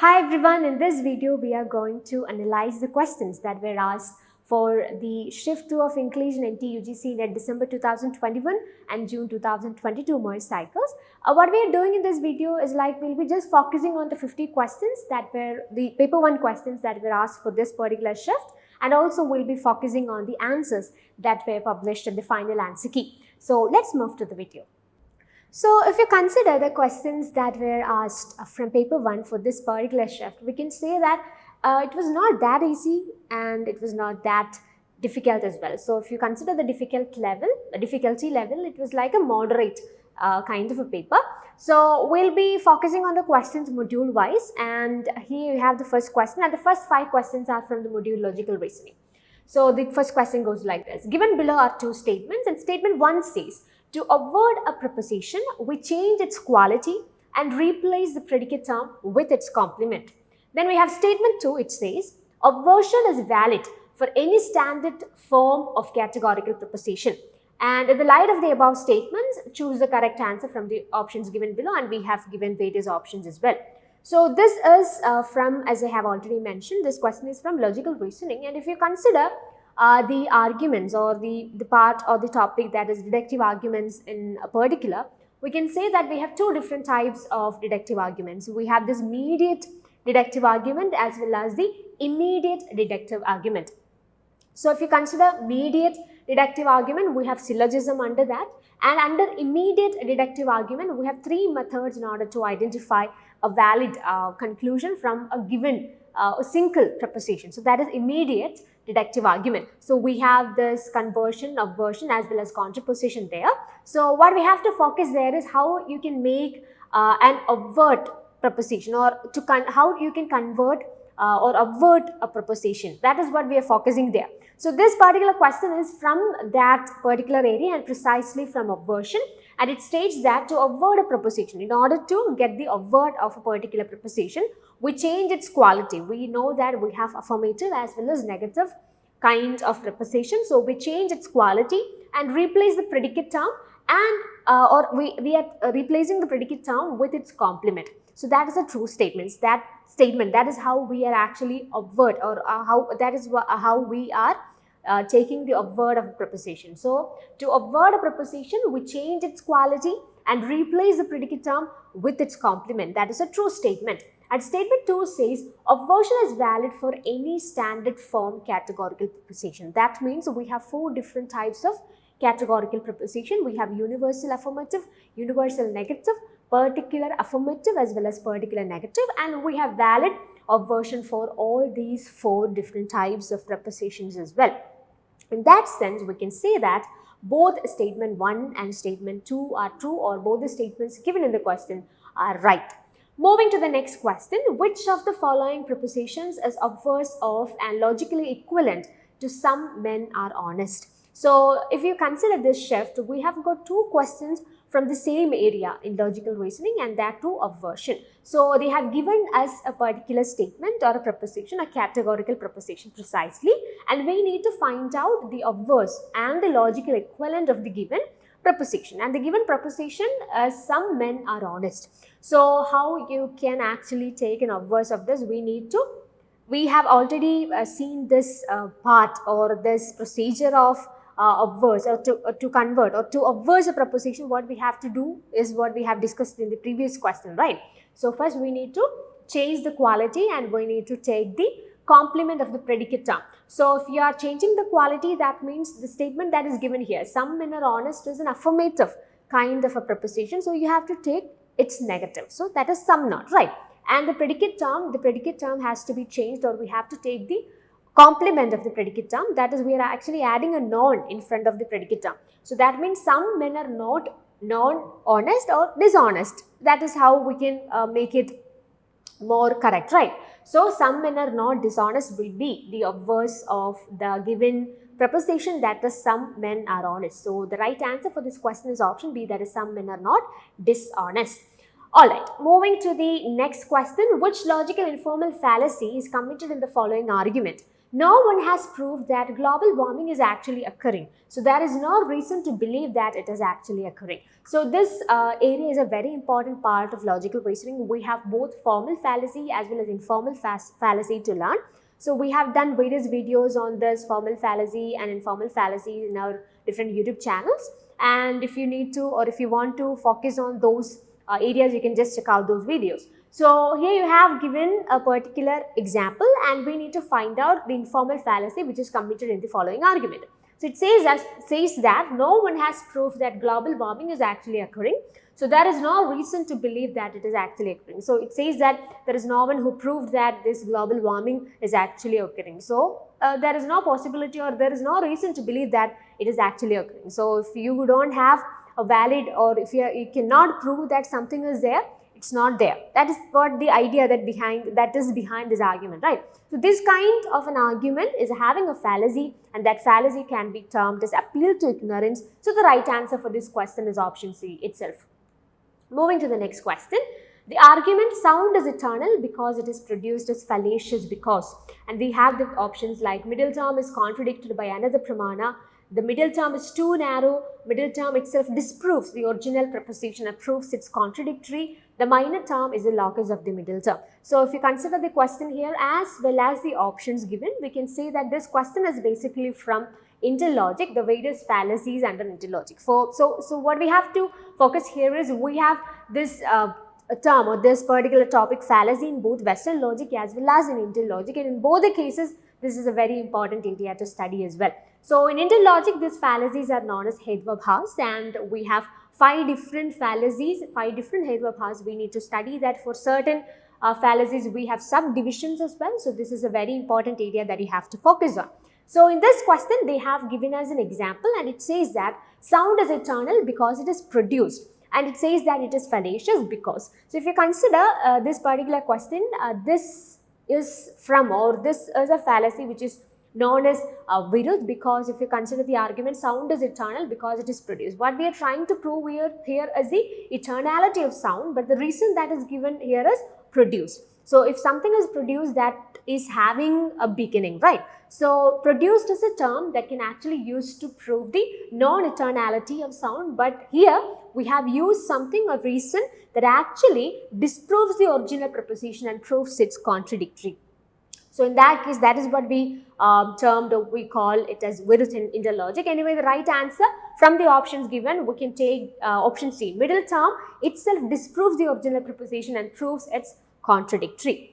Hi everyone, in this video we are going to analyze the questions that were asked for the Shift 2 of English in NTA UGC in December 2021 and June 2022 merge cycles. What we are doing in this video is we'll be just focusing on the 50 questions that were the paper 1 questions that were asked for this particular shift, and also we'll be focusing on the answers that were published in the final answer key. So let's move to the video. So if you consider the questions that were asked from paper 1 for this particular shift, we can say that it was not that easy and it was not that difficult as well. So if you consider the difficulty level, it was like a moderate kind of a paper. So we'll be focusing on the questions module wise, and here you have the first question, and the first 5 questions are from the module logical reasoning. So the first question goes like this. Given below are 2 statements, and statement 1 says, to avoid a preposition, we change its quality and replace the predicate term with its complement. Then we have statement 2, it says, aversion is valid for any standard form of categorical preposition. And in the light of the above statements, choose the correct answer from the options given below, and we have given various options as well. So this is from, as I have already mentioned, this question is from logical reasoning, and if you consider the arguments or the part or the topic that is deductive arguments in a particular, we can say that we have 2 different types of deductive arguments. We have this mediate deductive argument as well as the immediate deductive argument. So if you consider mediate deductive argument, we have syllogism under that, and under immediate deductive argument, we have 3 methods in order to identify a valid conclusion from a given a single preposition. So that is immediate deductive argument. So we have this conversion, aversion as well as contraposition there. So what we have to focus there is how you can make an avert preposition, or how you can convert or avert a preposition. That is what we are focusing there. So this particular question is from that particular area and precisely from aversion, and it states that to avert a preposition, in order to get the avert of a particular preposition, we change its quality. We know that we have affirmative as well as negative kind of preposition. So we change its quality and replace the predicate term, and we are replacing the predicate term with its complement. So that is a true statement. That is how we are actually avert, or how we are taking the avert of a preposition. So to avert a preposition, we change its quality and replace the predicate term with its complement. That is a true statement. And statement 2 says, aversion is valid for any standard form categorical preposition. That means we have 4 different types of categorical preposition. We have universal affirmative, universal negative, particular affirmative as well as particular negative, and we have valid aversion for all these 4 different types of prepositions as well. In that sense, we can say that both statement 1 and statement 2 are true, or both the statements given in the question are right. Moving to the next question, which of the following prepositions is obverse of and logically equivalent to some men are honest? So if you consider this shift, we have got 2 questions from the same area in logical reasoning, and that too aversion. So they have given us a particular statement or a preposition, a categorical preposition precisely, and we need to find out the obverse and the logical equivalent of the given preposition. And the given preposition, some men are honest. So how you can actually take an obverse of this, we have already seen this part or this procedure of obverse, or to convert or to obverse a preposition. What we have to do is what we have discussed in the previous question, right? So first we need to change the quality, and we need to take the complement of the predicate term. So if you are changing the quality, that means the statement that is given here, some men are honest, is an affirmative kind of a preposition. So you have to take its negative. So that is some not, right? And the predicate term has to be changed, or we have to take the complement of the predicate term. That is, we are actually adding a noun in front of the predicate term. So that means some men are not non-honest or dishonest. That is how we can make it more correct, right? So some men are not dishonest will be the obverse of the given preposition, that is some men are honest. So the right answer for this question is option B, that is some men are not dishonest. Alright, moving to the next question, which logical informal fallacy is committed in the following argument? no one has proved that global warming is actually occurring. So there is no reason to believe that it is actually occurring. So this area is a very important part of logical reasoning. We have both formal fallacy as well as informal fallacy to learn. So we have done various videos on this formal fallacy and informal fallacy in our different YouTube channels. And if you need to, or if you want to focus on those areas, you can just check out those videos. So here you have given a particular example, and we need to find out the informal fallacy which is committed in the following argument. So it says that no one has proof that global warming is actually occurring. So there is no reason to believe that it is actually occurring. So it says that there is no one who proved that this global warming is actually occurring. So there is no possibility, or there is no reason to believe that it is actually occurring. So if you don't have a valid, or if you cannot prove that something is there, it's not there. That is what the idea that is behind this argument, right? So this kind of an argument is having a fallacy, and that fallacy can be termed as appeal to ignorance. So the right answer for this question is option C itself. Moving to the next question. The argument sound is eternal because it is produced as fallacious because, and we have the options like middle term is contradicted by another pramana, the middle term is too narrow, middle term itself disproves the original proposition and proves it's contradictory, the minor term is the locus of the middle term. So if you consider the question here as well as the options given, we can say that this question is basically from interlogic, the various fallacies under interlogic. So what we have to focus here is we have this term or this particular topic fallacy in both Western logic as well as in interlogic, and in both the cases this is a very important area to study as well. So in interlogic, these fallacies are known as Hedvabhas, and we have 5 different fallacies, 5 different Hedvabhas. We need to study that. For certain fallacies we have subdivisions as well. So this is a very important area that you have to focus on. So in this question they have given us an example, and it says that sound is eternal because it is produced, and it says that it is fallacious because. So if you consider this particular question, this is from, or this is a fallacy which is known as Viruddh, because if you consider the argument sound is eternal because it is produced. What we are trying to prove here is the eternality of sound, but the reason that is given here is produced. So if something is produced, that is having a beginning, right? So produced is a term that can actually use to prove the non-eternality of sound, but here we have used something, a reason that actually disproves the original proposition and proves it's contradictory. So in that case, that is what we termed, or we call it as Viruddh in interlogic. Anyway, the right answer from the options given, we can take option C. Middle term itself disproves the original proposition and proves it's contradictory.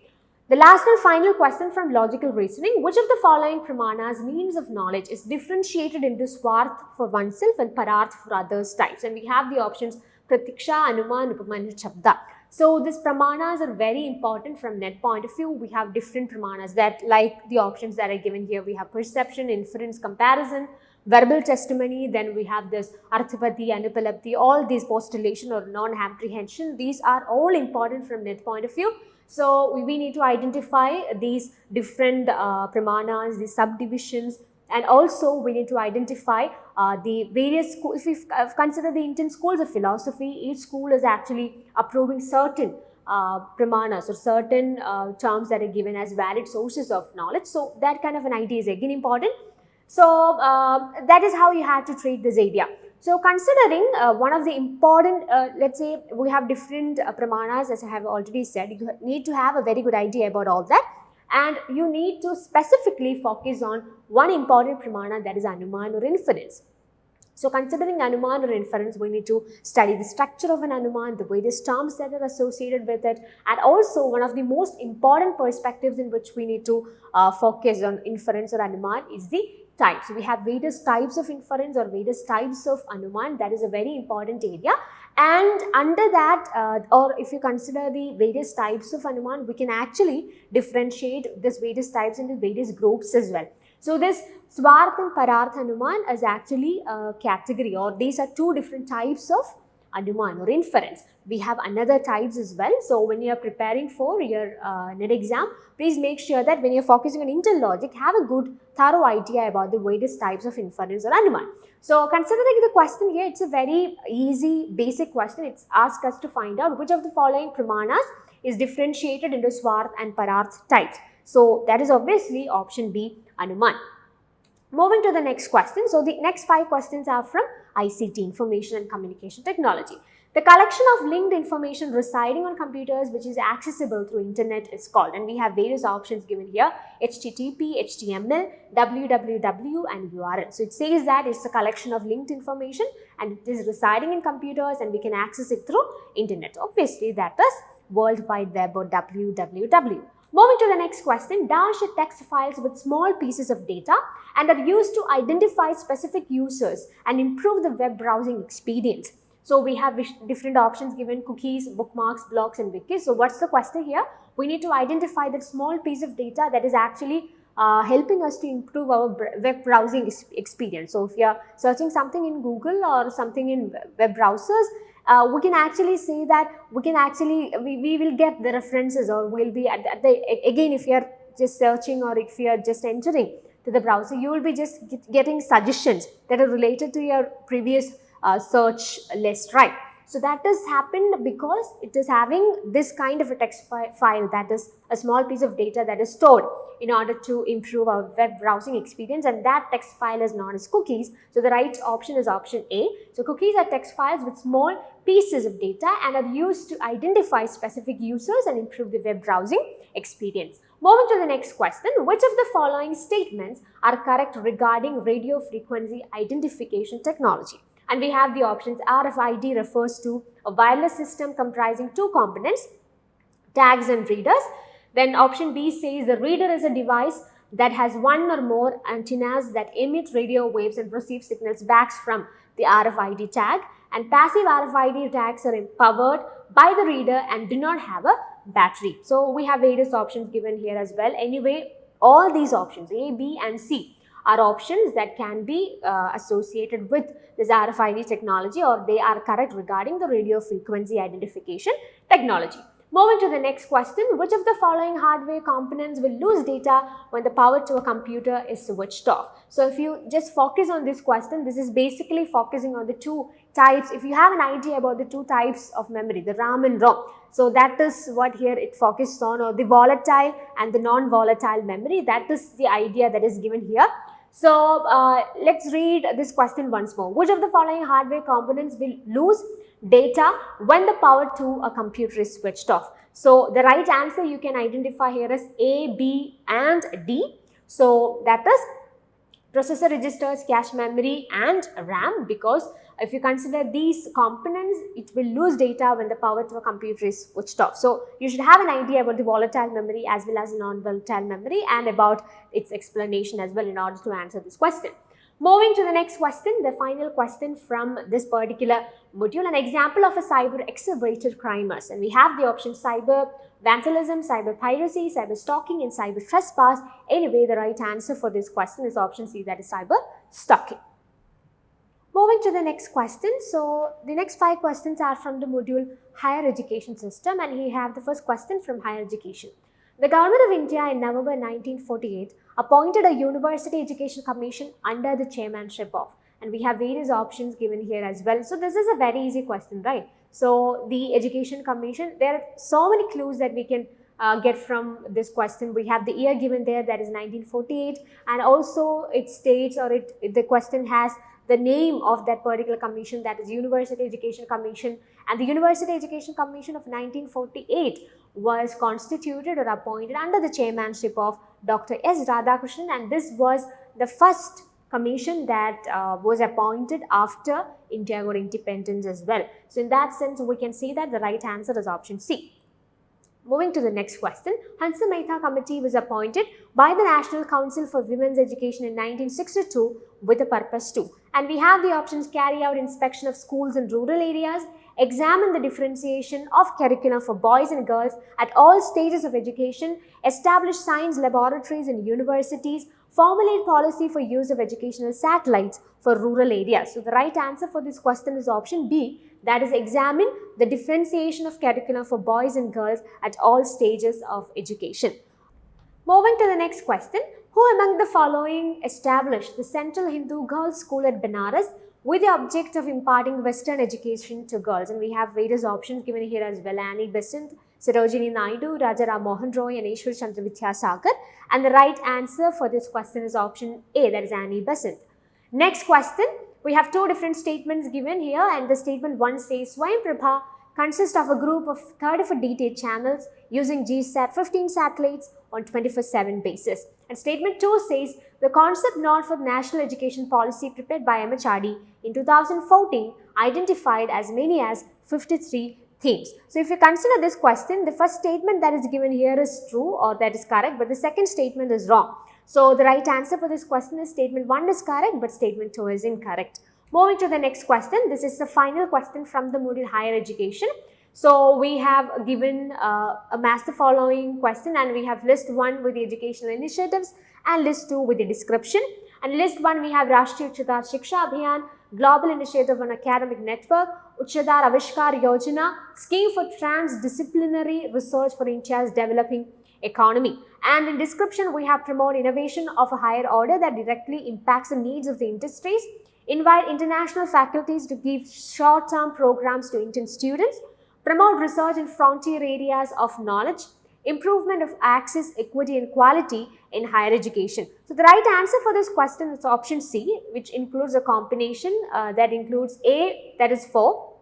The last and final question from logical reasoning. Which of the following pramanas, means of knowledge, is differentiated into Swarth for oneself and Pararth for others types? And we have the options Pratiksha, Anuman, Upamanya, Shabda. So these pramanas are very important from net point of view. We have different pramanas that, like the options that are given here, we have perception, inference, comparison, verbal testimony, then we have this Arthapati, Anupalapti, all these postulation or non-apprehension. These are all important from net point of view. So we need to identify these different pramanas, the subdivisions, and also we need to identify the various schools. If we consider the Indian schools of philosophy, each school is actually approving certain pramanas or certain terms that are given as valid sources of knowledge. So that kind of an idea is again important. So that is how you have to treat this area. So considering one of the important, let's say we have different pramanas, as I have already said, you need to have a very good idea about all that, and you need to specifically focus on one important pramana, that is Anuman or inference. So considering Anuman or inference, we need to study the structure of an Anuman, the various terms that are associated with it, and also one of the most important perspectives in which we need to focus on inference or Anuman is the types. We have various types of inference or various types of Anuman. That is a very important area, and under that or if you consider the various types of Anuman, we can actually differentiate these various types into various groups as well. So this Swarth and Pararth Anuman is actually a category, or these are 2 different types of Anuman or inference. We have another types as well. So when you are preparing for your NET exam, please make sure that when you are focusing on interlogic, have a good thorough idea about the various types of inference or Anuman. So considering the question here, it's a very easy basic question. It's asked us to find out which of the following pramanas is differentiated into Swarth and Pararth types. So that is obviously option B, Anuman. Moving to the next question. So the next 5 questions are from ICT, Information and Communication Technology. The collection of linked information residing on computers which is accessible through internet is called, and we have various options given here: HTTP, HTML, www and URL. So it says that it's a collection of linked information and it is residing in computers and we can access it through internet. Obviously that is World Wide Web or www. Moving to the next question, dash text files with small pieces of data and are used to identify specific users and improve the web browsing experience. So we have different options given: cookies, bookmarks, blogs and wikis. So what's the question here? We need to identify that small piece of data that is actually helping us to improve our web browsing experience. So if you are searching something in Google or something in web browsers, we can actually say that we will get the references, or we'll be again, if you are just searching or if you are just entering to the browser, you will be just getting suggestions that are related to your previous search list, right? So that has happened because it is having this kind of a text file, that is a small piece of data that is stored in order to improve our web browsing experience, and that text file is known as cookies. So the right option is option A. So cookies are text files with small pieces of data and are used to identify specific users and improve the web browsing experience. Moving to the next question, which of the following statements are correct regarding radio frequency identification technology? And we have the options: RFID refers to a wireless system comprising 2 components, tags and readers. Then option B says the reader is a device that has 1 or more antennas that emit radio waves and receive signals back from the RFID tag. And passive RFID tags are powered by the reader and do not have a battery. So we have various options given here as well. Anyway, all these options A, B and C are options that can be associated with this RFID technology, or they are correct regarding the radio frequency identification technology. Moving to the next question, which of the following hardware components will lose data when the power to a computer is switched off? So if you just focus on this question, this is basically focusing on the 2 types. If you have an idea about the 2 types of memory, the RAM and ROM, so that is what here it focuses on, or the volatile and the non-volatile memory. That is the idea that is given here. So let's read this question once more. Which of the following hardware components will lose data when the power to a computer is switched off? So the right answer you can identify here is A, B and D. So that is processor registers, cache memory and RAM, because if you consider these components, it will lose data when the power to a computer is switched off. So you should have an idea about the volatile memory as well as non-volatile memory and about its explanation as well in order to answer this question. Moving to the next question, the final question from this particular module, an example of a cyber exacerbated crimes, and we have the option cyber vandalism, cyber piracy, cyber stalking and cyber trespass. Anyway, the right answer for this question is option C, that is cyber stalking. Moving to the next question. So the next 5 questions are from the module Higher Education System, and we have the first question from Higher Education. The Government of India in November 1948 appointed a University Education Commission under the chairmanship of, and we have various options given here as well. So this is a very easy question, right? So the Education Commission, there are so many clues that we can get from this question. We have the year given there, that is 1948, and also it states, or the question has the name of that particular commission, that is University Education Commission, and the University Education Commission of 1948 was constituted or appointed under the chairmanship of Dr. S. Radhakrishnan, and this was the first commission that was appointed after India got independence as well. So in that sense, we can see that the right answer is option C. Moving to the next question, Hansa Mehta Committee was appointed by the National Council for Women's Education in 1962 with a purpose too. And we have the options: carry out inspection of schools in rural areas, examine the differentiation of curriculum for boys and girls at all stages of education, establish science laboratories in universities, formulate policy for use of educational satellites for rural areas. So the right answer for this question is option B, that is examine the differentiation of curriculum for boys and girls at all stages of education. Moving to the next question, who among the following established the Central Hindu Girls School at Banaras with the object of imparting Western education to girls? And we have various options given here as well: Annie Besant, Sarojini Naidu, Rajaram Mohan Roy and Ishwar Chandra Vidyasagar. And the right answer for this question is option A, that is Annie Besant. Next question, we have two different statements given here, and the statement 1 says Swayam Prabha consists of a group of 34 DTA channels using GSAT 15 satellites on 24/7 basis. And statement 2 says the concept note for national education policy prepared by MHRD in 2014 identified as many as 53 themes. So if you consider this question, the first statement that is given here is true or that is correct, but the second statement is wrong. So the right answer for this question is statement 1 is correct, but statement 2 is incorrect. Moving to the next question, this is the final question from the module Higher Education. So we have given a match the following question, and we have list 1 with the educational initiatives and list 2 with the description. And list 1 we have Rashtriya Uchchadar Shiksha Abhiyan, Global Initiative on Academic Network, Uchchadar Avishkar Yojana, Scheme for Transdisciplinary Research for India's Developing Economy. And in description we have promote innovation of a higher order that directly impacts the needs of the industries, invite international faculties to give short-term programs to Indian students, promote research in frontier areas of knowledge, improvement of access, equity and quality in higher education. So the right answer for this question is option C, which includes a combination that includes A, that is 4.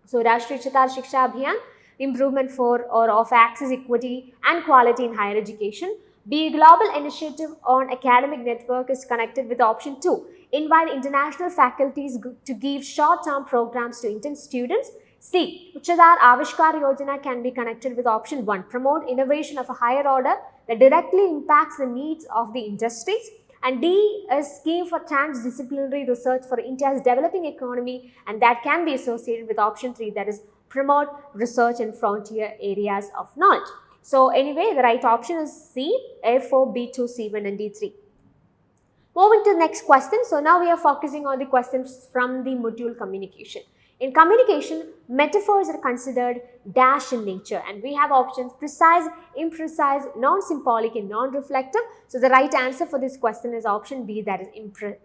So Rashtriya Uchchadar Shiksha Abhiyan, improvement for or of access, equity and quality in higher education. B, global initiative on academic network is connected with option 2, invite international faculties to give short-term programs to Indian students. C, Uchchadar Avishkar Yojana can be connected with option 1, promote innovation of a higher order that directly impacts the needs of the industries. And D, a scheme for transdisciplinary research for India's developing economy, and that can be associated with option 3, that is promote research in frontier areas of knowledge. So anyway, the right option is C, A4, B2, C1 and D3. Moving to the next question. So now we are focusing on the questions from the module communication. In communication, metaphors are considered dash in nature, and we have options precise, imprecise, non-symbolic and non-reflective. So the right answer for this question is option B, that is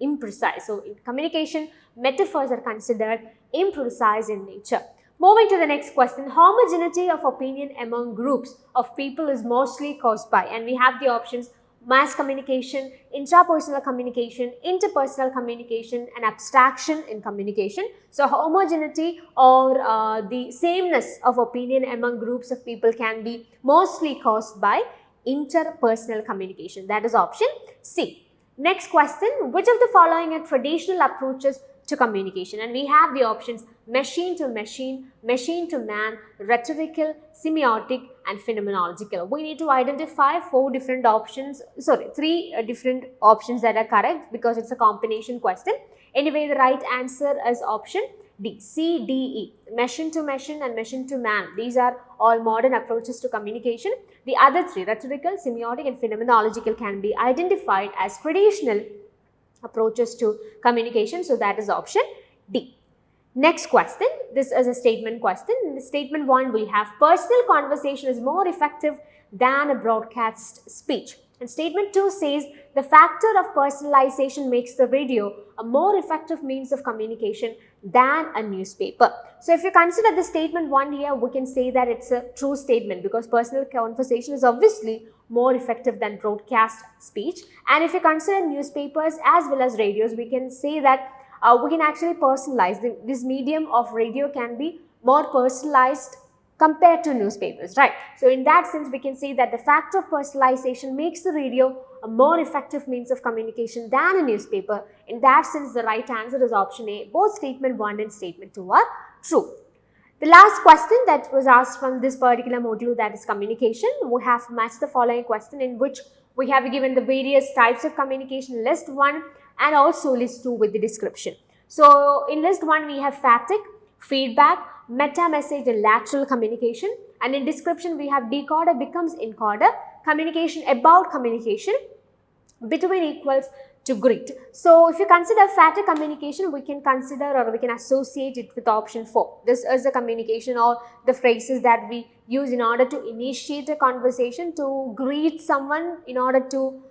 imprecise. So in communication, metaphors are considered imprecise in nature. Moving to the next question, homogeneity of opinion among groups of people is mostly caused by, and we have the options mass communication, intrapersonal communication, interpersonal communication and abstraction in communication. So homogeneity or the sameness of opinion among groups of people can be mostly caused by interpersonal communication. That is option C. Next question, which of the following are traditional approaches to communication? And we have the options machine to machine, machine to man, rhetorical, semiotic and phenomenological. We need to identify three different options that are correct because it's a combination question. Anyway, the right answer is option D, C, D, E, machine to machine and machine to man. These are all modern approaches to communication. The other three, rhetorical, semiotic and phenomenological, can be identified as traditional approaches to communication. So that is option D. Next question, this is a statement question. In statement 1, we have personal conversation is more effective than a broadcast speech. And statement 2 says the factor of personalization makes the radio a more effective means of communication than a newspaper. So if you consider the statement 1 here, we can say that it's a true statement because personal conversation is obviously more effective than broadcast speech. And if you consider newspapers as well as radios, we can say that we can actually personalize. This medium of radio can be more personalized compared to newspapers, right? So in that sense, we can say that the factor of personalization makes the radio a more effective means of communication than a newspaper. In that sense, the right answer is option A. Both statement 1 and statement 2 are true. The last question that was asked from this particular module, that is communication, we have matched the following question in which we have given the various types of communication, list 1 and also list 2 with the description. So in list 1, we have phatic, feedback, meta message and lateral communication, and in description we have decoder becomes encoder, communication about communication, between equals to greet. So if you consider phatic communication, we can consider or we can associate it with option 4. This is the communication or the phrases that we use in order to initiate a conversation, to greet someone, in order to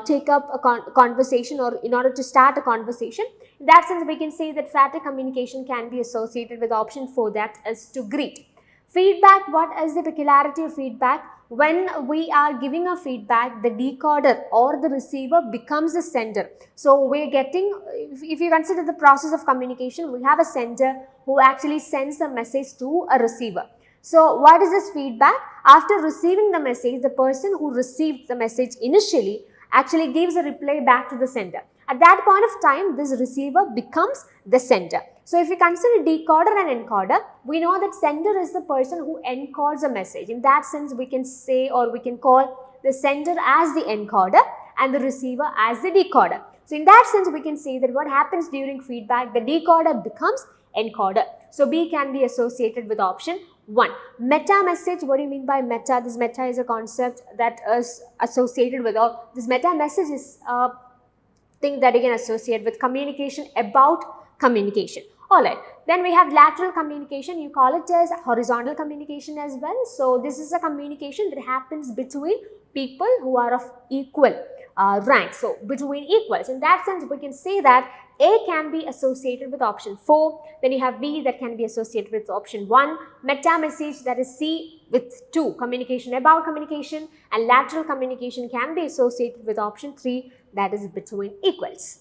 take up a conversation or in order to start a conversation. In that sense, we can say that phatic communication can be associated with option 4, that is to greet. Feedback, what is the peculiarity of feedback? When we are giving a feedback, the decoder or the receiver becomes the sender. So we're getting, if you consider the process of communication, we have a sender who actually sends a message to a receiver. So what is this feedback? After receiving the message, the person who received the message initially actually gives a reply back to the sender. At that point of time, this receiver becomes the sender. So if you consider decoder and encoder, we know that sender is the person who encodes a message. In that sense, we can say, or we can call the sender as the encoder and the receiver as the decoder. So in that sense, we can say that what happens during feedback, the decoder becomes encoder. So B can be associated with option 1. Meta message, what do you mean by meta? This meta is a concept that is associated with, or this meta message is a thing that you can associate with communication about communication. Alright, then we have lateral communication. You call it as horizontal communication as well. So this is a communication that happens between people who are of equal rank. So between equals. In that sense, we can say that A can be associated with option 4. Then you have B that can be associated with option 1. Meta message, that is C, with 2. Communication about communication. And lateral communication can be associated with option 3, that is between equals.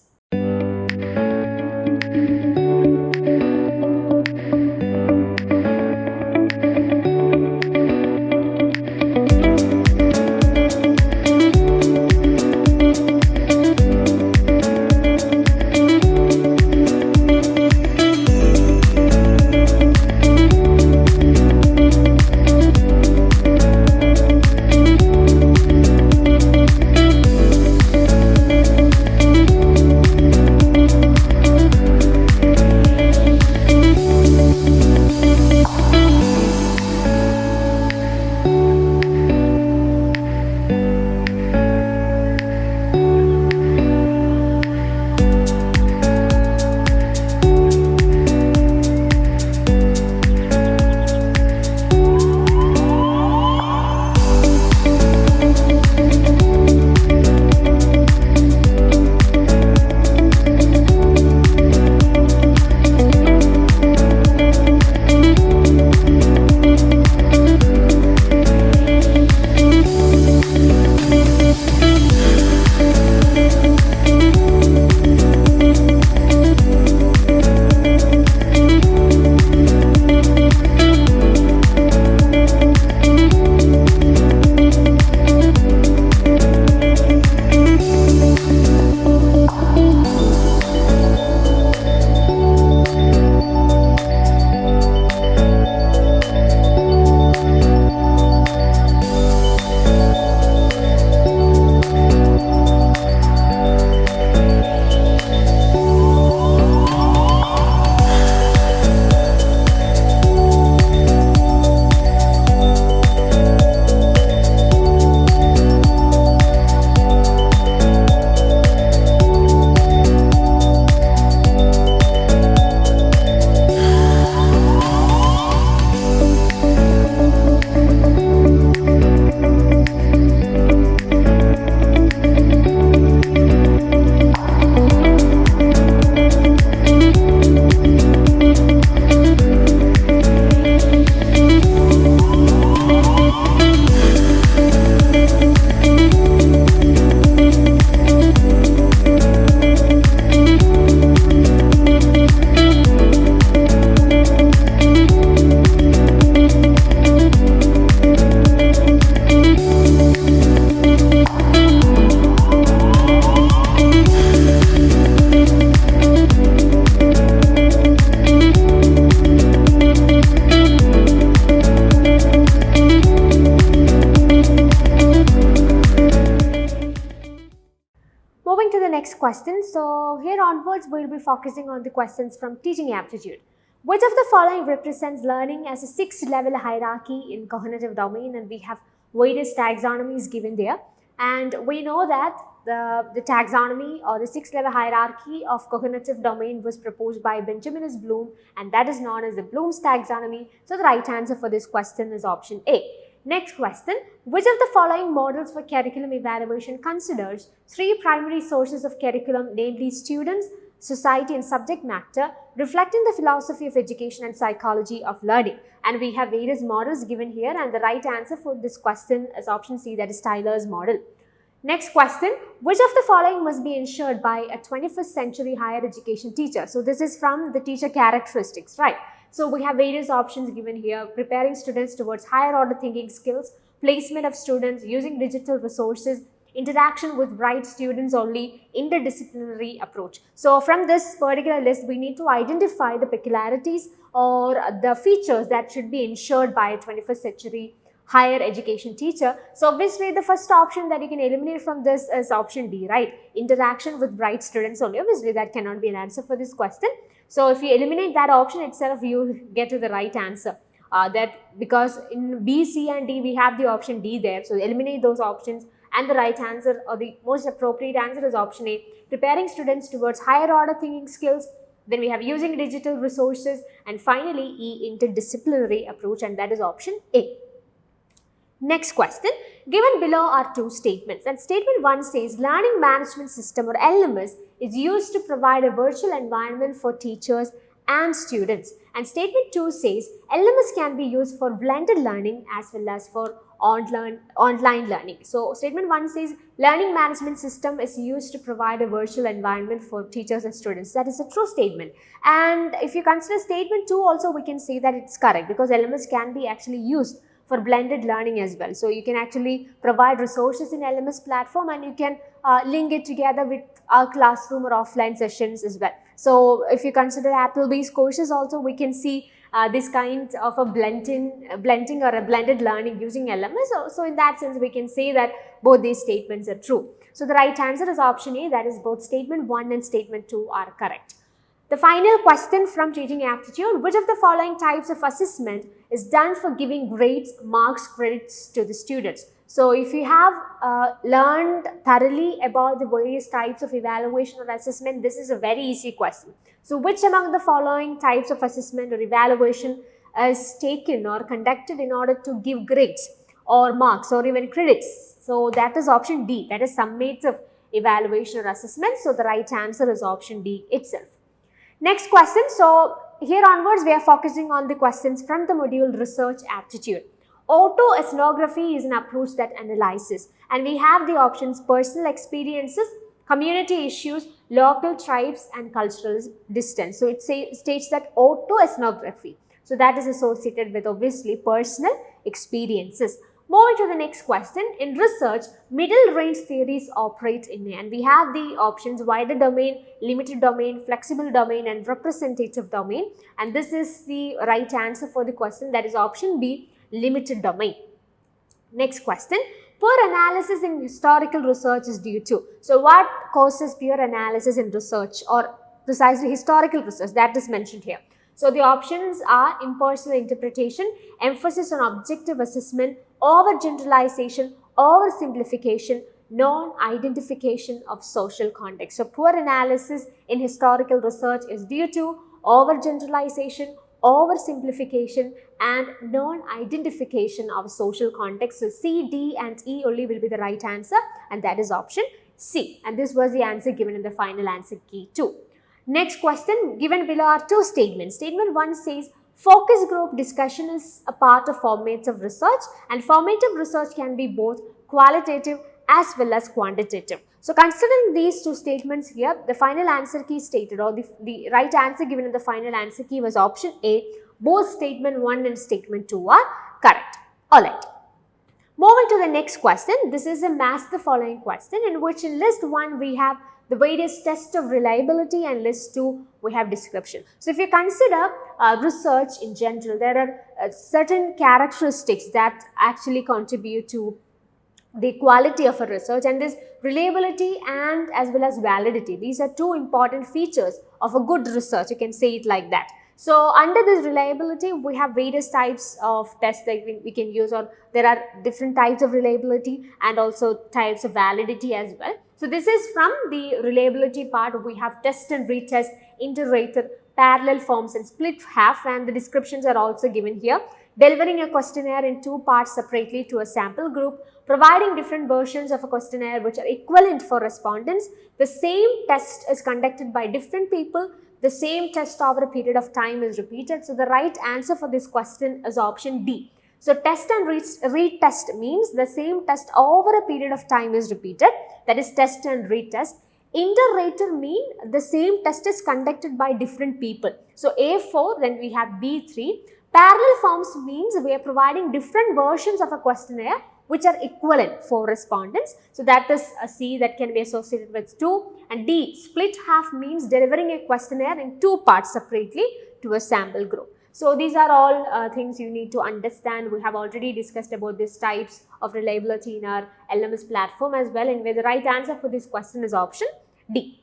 Question. So here onwards, we will be focusing on the questions from Teaching Aptitude. Which of the following represents learning as a 6-level hierarchy in cognitive domain? And we have various taxonomies given there. And we know that the taxonomy or the 6-level hierarchy of cognitive domain was proposed by Benjamin S. Bloom, and that is known as the Bloom's taxonomy. So the right answer for this question is option A. Next question, which of the following models for curriculum evaluation considers 3 primary sources of curriculum, namely students, society and subject matter, reflecting the philosophy of education and psychology of learning. And we have various models given here, and the right answer for this question is option C, that is Tyler's model. Next question, which of the following must be ensured by a 21st century higher education teacher? So this is from the teacher characteristics, right? So we have various options given here: preparing students towards higher order thinking skills, placement of students, using digital resources, interaction with bright students only, interdisciplinary approach. So from this particular list, we need to identify the peculiarities or the features that should be ensured by a 21st century higher education teacher. So obviously the first option that you can eliminate from this is option D, right? Interaction with bright students only. Obviously that cannot be an answer for this question. So if you eliminate that option itself, you will get to the right answer. Because in B, C and D we have the option D there. So eliminate those options, and the right answer or the most appropriate answer is option A, preparing students towards higher order thinking skills. Then we have using digital resources, and finally E, interdisciplinary approach, and that is option A. Next question, given below are two statements, and statement 1 says learning management system or LMS is used to provide a virtual environment for teachers and students, and statement 2 says LMS can be used for blended learning as well as for online learning. So statement 1 says learning management system is used to provide a virtual environment for teachers and students. That is a true statement, and if you consider statement 2 also, we can say that it's correct, because LMS can be actually used for blended learning as well. So you can actually provide resources in LMS platform, and you can link it together with our classroom or offline sessions as well. So if you consider Apple-based courses also, we can see this kind of a blending or a blended learning using LMS. So in that sense, we can say that both these statements are true. So the right answer is option A, that is both statement 1 and statement 2 are correct. The final question from Teaching Aptitude, which of the following types of assessment is done for giving grades, marks, credits to the students? So if you have learned thoroughly about the various types of evaluation or assessment, this is a very easy question. So which among the following types of assessment or evaluation is taken or conducted in order to give grades or marks or even credits? So that is option D, that is summative evaluation or assessment. So the right answer is option D itself. Next question, so here onwards we are focusing on the questions from the module Research Aptitude. Autoethnography is an approach that analyzes, and we have the options personal experiences, community issues, local tribes and cultural distance. So it states that autoethnography, so that is associated with obviously personal experiences. Moving to the next question, in research, middle range theories operate in, and we have the options wider domain, limited domain, flexible domain and representative domain, and this is the right answer for the question, that is option B, limited domain. Next question, poor analysis in historical research is due to. So what causes poor analysis in research, or precisely historical research, that is mentioned here. So the options are impersonal interpretation, emphasis on objective assessment, overgeneralization, oversimplification, non-identification of social context. So poor analysis in historical research is due to overgeneralization, oversimplification and non-identification of social context. So C, D and E only will be the right answer, and that is option C. And this was the answer given in the final answer key 2. Next question, given below are two statements. Statement 1 says focus group discussion is a part of formative research, and formative research can be both qualitative as well as quantitative. So considering these two statements here, the final answer key stated, or the right answer given in the final answer key was option A. Both statement 1 and statement 2 are correct. Alright. Moving to the next question, this is a match the following question, in which in list 1 we have the various tests of reliability, and list 2 we have description. So if you consider research in general, there are certain characteristics that actually contribute to the quality of a research, and this reliability and as well as validity. These are two important features of a good research, you can say it like that. So under this reliability, we have various types of tests that we can use, or there are different types of reliability and also types of validity as well. So this is from the reliability part. We have test and retest, iterator, parallel forms and split half, and the descriptions are also given here. delivering a questionnaire in 2 parts separately to a sample group, providing different versions of a questionnaire which are equivalent for respondents. The same test is conducted by different people. The same test over a period of time is repeated. So the right answer for this question is option D. So test and retest means the same test over a period of time is repeated. That is test and retest. Inter-rater mean the same test is conducted by different people. So A4, then we have B3. Parallel forms means we are providing different versions of a questionnaire which are equivalent for respondents. So that is a C that can be associated with 2. And D, split half means delivering a questionnaire in 2 parts separately to a sample group. So these are all things you need to understand. We have already discussed about these types of reliability in our LMS platform as well, and where the right answer for this question is option D.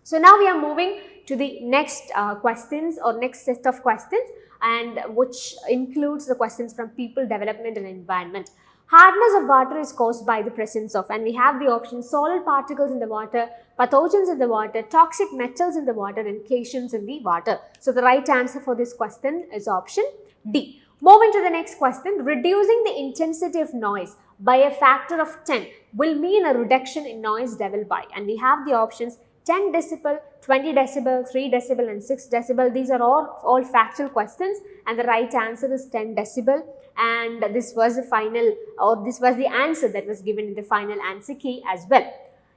So now we are moving to the next questions or next set of questions, and which includes the questions from people, development and environment. Hardness of water is caused by the presence of, and we have the option solid particles in the water, pathogens in the water, toxic metals in the water and cations in the water. So the right answer for this question is option D. Moving to the next question, reducing the intensity of noise by a factor of 10 will mean a reduction in noise level by, and we have the options 10 decibel, 20 decibel, 3 decibel and 6 decibel. These are all factual questions, and the right answer is 10 decibel. And this was the final, or this was the answer that was given in the final answer key as well.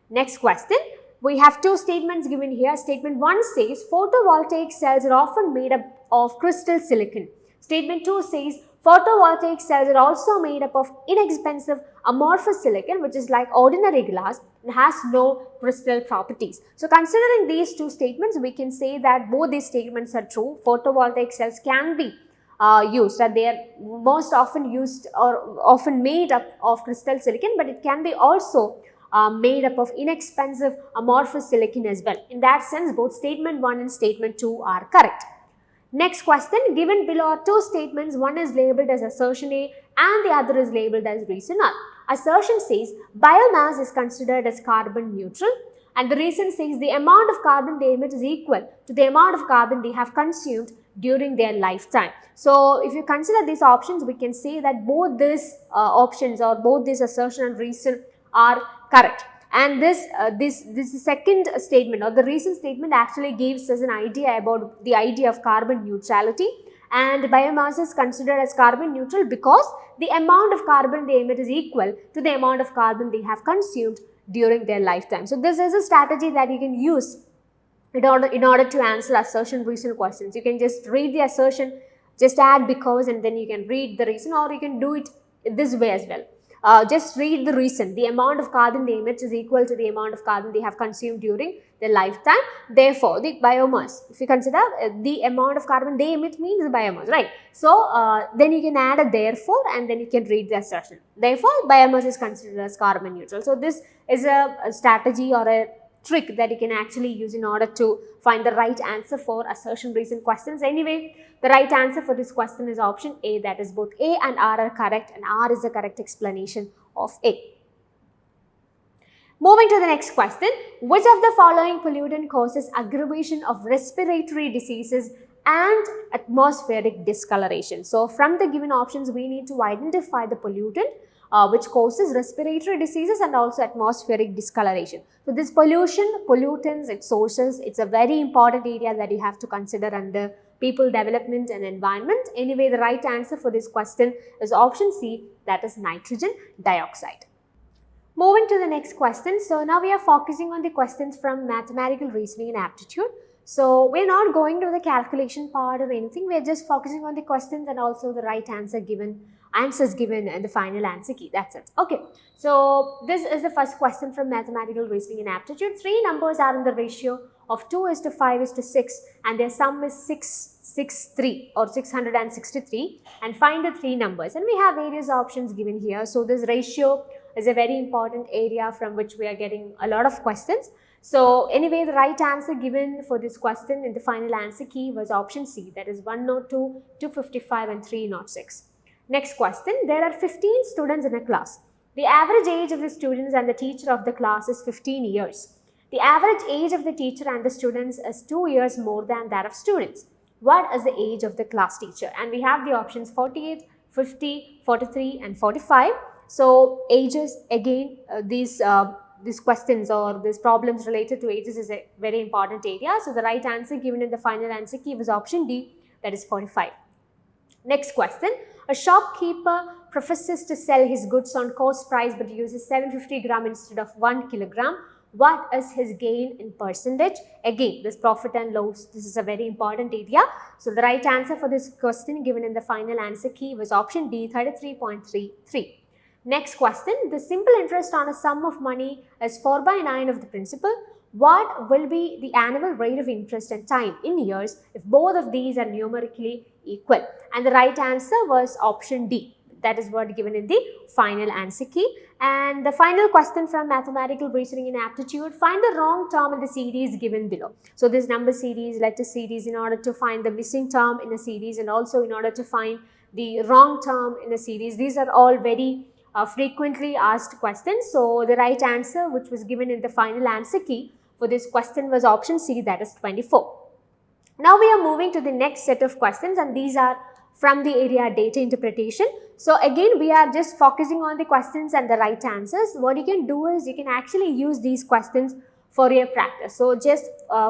Next question, we have 2 statements given here. Statement 1 says photovoltaic cells are often made up of crystal silicon. Statement 2 says photovoltaic cells are also made up of inexpensive amorphous silicon, which is like ordinary glass and has no crystal properties. So considering these 2 statements, we can say that both these statements are true. Photovoltaic cells can be used, that they are most often used or often made up of crystal silicon, but it can be also made up of inexpensive amorphous silicon as well. In that sense, both statement 1 and statement 2 are correct. Next question, given below are 2 statements, one is labeled as assertion A and the other is labeled as reason R. Assertion says biomass is considered as carbon neutral, and the reason says the amount of carbon they emit is equal to the amount of carbon they have consumed during their lifetime. So if you consider these options, we can say that both these options or both this assertion and reason are correct. And this second statement or the reason statement actually gives us an idea about the idea of carbon neutrality, and biomass is considered as carbon neutral because the amount of carbon they emit is equal to the amount of carbon they have consumed during their lifetime. So this is a strategy that you can use in order to answer assertion reason questions. You can just read the assertion, just add because, and then you can read the reason, or you can do it this way as well. Just read the reason. The amount of carbon they emit is equal to the amount of carbon they have consumed during their lifetime. Therefore, the biomass, if you consider the amount of carbon they emit means biomass, right? So, then you can add a therefore and then you can read the assertion. Therefore, biomass is considered as carbon neutral. So, this is a strategy or a trick that you can actually use in order to find the right answer for assertion reason questions. Anyway, the right answer for this question is option A, that is both A and R are correct, and R is the correct explanation of A. Moving to the next question, which of the following pollutant causes aggravation of respiratory diseases and atmospheric discoloration? So from the given options, we need to identify the pollutant which causes respiratory diseases and also atmospheric discoloration. So this pollution, pollutants, its sources, it's a very important area that you have to consider under people, development and environment. Anyway, the right answer for this question is option C, that is nitrogen dioxide. Moving to the next question. So now we are focusing on the questions from mathematical reasoning and aptitude. So we're not going to the calculation part or anything. We're just focusing on the questions and also the right answers given in the final answer key. That's it. Okay. So this is the first question from mathematical reasoning and aptitude. 3 numbers are in the ratio of 2:5:6 and their sum is 663 or 663, and find the 3 numbers. And we have various options given here. So this ratio is a very important area from which we are getting a lot of questions. So anyway, the right answer given for this question in the final answer key was option C, that is 102, 255 and 306. Next question, there are 15 students in a class. The average age of the students and the teacher of the class is 15 years. The average age of the teacher and the students is 2 years more than that of students. What is the age of the class teacher? And we have the options 48, 50, 43 and 45. So ages, again, these questions or these problems related to ages is a very important area. So the right answer given in the final answer key was option D, that is 45. Next question. A shopkeeper professes to sell his goods on cost price but uses 750 gram instead of 1 kilogram. What is his gain in percentage? Again, this profit and loss, this is a very important area. So the right answer for this question given in the final answer key was option D, 33.33. Next question. The simple interest on a sum of money is 4/9 of the principal. What will be the annual rate of interest and time in years if both of these are numerically equal? And the right answer was option D. That is what given in the final answer key. And the final question from mathematical reasoning and aptitude, find the wrong term in the series given below. So this number series, letter series, in order to find the missing term in a series and also in order to find the wrong term in a series. These are all very frequently asked questions. So the right answer which was given in the final answer key for this question was option C, that is 24. Now we are moving to the next set of questions, and these are from the area data interpretation. So again, we are just focusing on the questions and the right answers. What you can do is you can actually use these questions for your practice. So just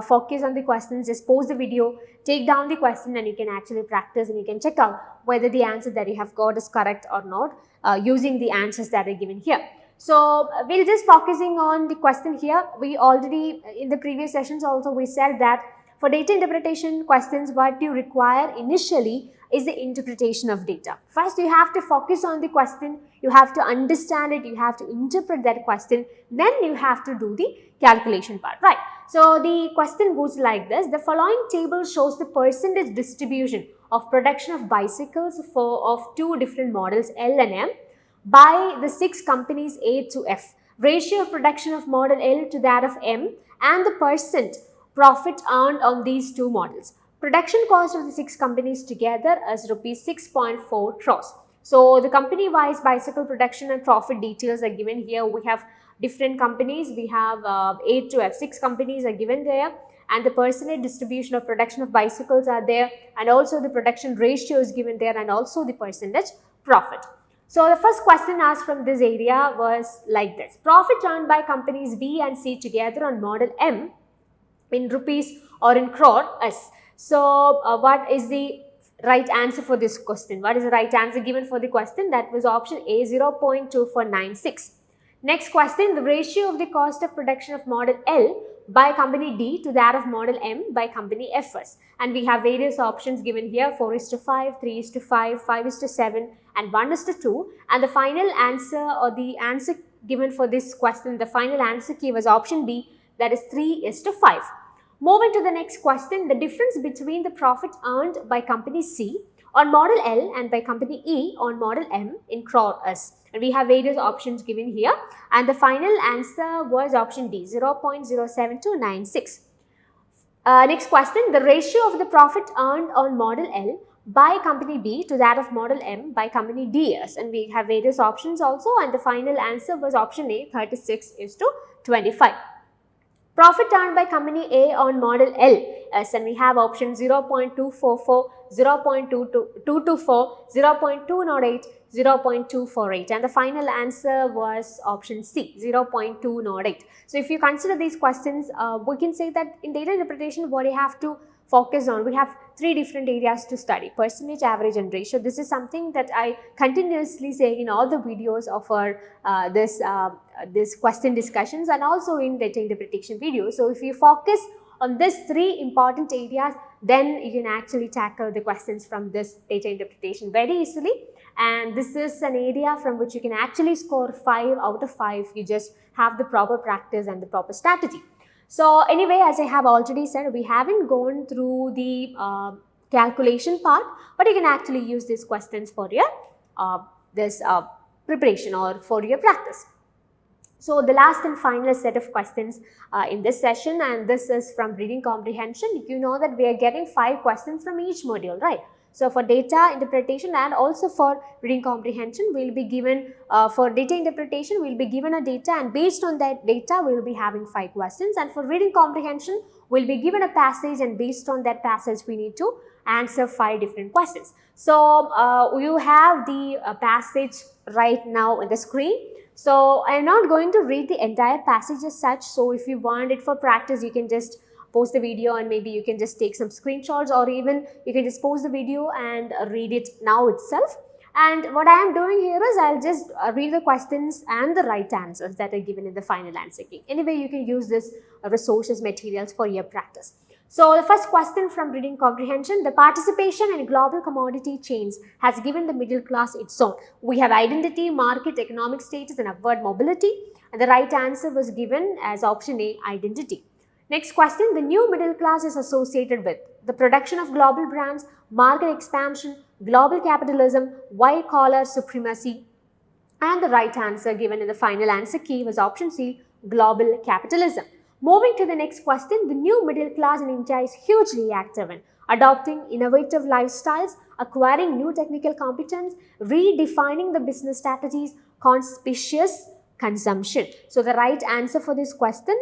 focus on the questions, just pause the video, take down the question, and you can actually practice and you can check out whether the answer that you have got is correct or not using the answers that are given here. So we'll just focusing on the question here. We already in the previous sessions also we said that for data interpretation questions, what you require initially is the interpretation of data. First, you have to focus on the question, you have to understand it, you have to interpret that question, then you have to do the calculation part, right? So the question goes like this. The following table shows the percentage distribution of production of bicycles of two different models L and M by the 6 companies A to F. Ratio of production of model L to that of M and the percent profit earned on these two models. Production cost of the 6 companies together is rupees 6.4 crores. So the company-wise bicycle production and profit details are given here. We have different companies. We have A to F, 6 companies are given there, and the percentage distribution of production of bicycles are there, and also the production ratio is given there, and also the percentage profit. So the first question asked from this area was like this. Profit earned by companies B and C together on model M in rupees or in crore is. So what is the right answer for this question? What is the right answer given for the question? That was option A, 0.2496. Next question, the ratio of the cost of production of model L by company D to that of model M by company F is. And we have various options given here, 4:5, 3:5, 5:7 and 1:2. And the final answer or the answer given for this question, the final answer key was option B, that is 3:5. Moving to the next question, the difference between the profit earned by company C on model L and by company E on model M in crore is. And we have various options given here, and the final answer was option D, 0.07296. Next question, the ratio of the profit earned on model L by company B to that of model M by company D is. And we have various options also, and the final answer was option A, 36:25. Profit earned by company A on model L is, and we have option 0.244, 0.224, 0.208, 0.248, and the final answer was option C, 0.208. So if you consider these questions, we can say that in data interpretation what you have to focus on, we have 3 different areas to study: percentage, average and ratio. This is something that I continuously say in all the videos of our this question discussions and also in data interpretation videos. So if you focus on these 3 important areas, then you can actually tackle the questions from this data interpretation very easily. And this is an area from which you can actually score 5 out of 5. You just have the proper practice and the proper strategy. So anyway, as I have already said, we haven't gone through the calculation part, but you can actually use these questions for your preparation or for your practice. So the last and final set of questions in this session, and this is from reading comprehension. You know that we are getting 5 questions from each module, right? So for data interpretation and also for reading comprehension, we will be given, for data interpretation, we will be given a data, and based on that data, we will be having 5 questions. And for reading comprehension, we will be given a passage, and based on that passage, we need to answer 5 different questions. So you have the passage right now on the screen. So I am not going to read the entire passage as such. So if you want it for practice, you can just pause the video and maybe you can just take some screenshots, or even you can just pause the video and read it now itself. And what I am doing here is I'll just read the questions and the right answers that are given in the final answer key. Anyway, you can use this resources materials for your practice. So the first question from reading comprehension: the participation in global commodity chains has given the middle class its own. We have identity, market, economic status and upward mobility. And the right answer was given as option A, identity. Next question: the new middle class is associated with the production of global brands, market expansion, global capitalism, white-collar supremacy. And the right answer given in the final answer key was option C, global capitalism. Moving to the next question: the new middle class in India is hugely active in adopting innovative lifestyles, acquiring new technical competence, redefining the business strategies, conspicuous consumption. So the right answer for this question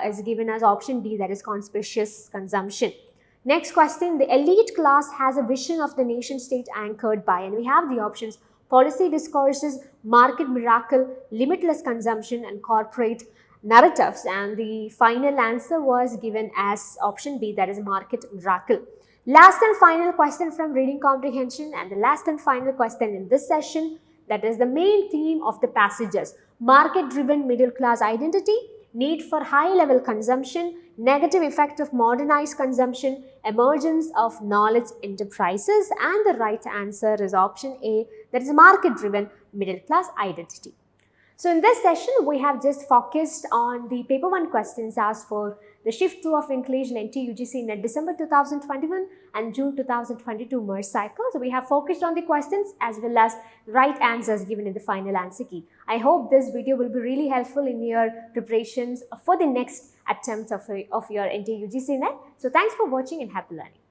is given as option D, that is conspicuous consumption. Next question: the elite class has a vision of the nation state anchored by, and we have the options: policy discourses, market miracle, limitless consumption and corporate narratives. And the final answer was given as option B, that is market miracle. Last and final question from reading comprehension, and the last and final question in this session, that is the main theme of the passages: market driven middle class identity, need for high level consumption, negative effect of modernized consumption, emergence of knowledge enterprises. And the right answer is option A, that is market driven middle class identity. So in this session, we have just focused on the paper 1 questions asked for the shift 2 of inclusion NTA UGC in December 2021 and June 2022 merge cycle. So we have focused on the questions as well as right answers given in the final answer key. I hope this video will be really helpful in your preparations for the next attempt of your NTA UGC net. So thanks for watching and happy learning.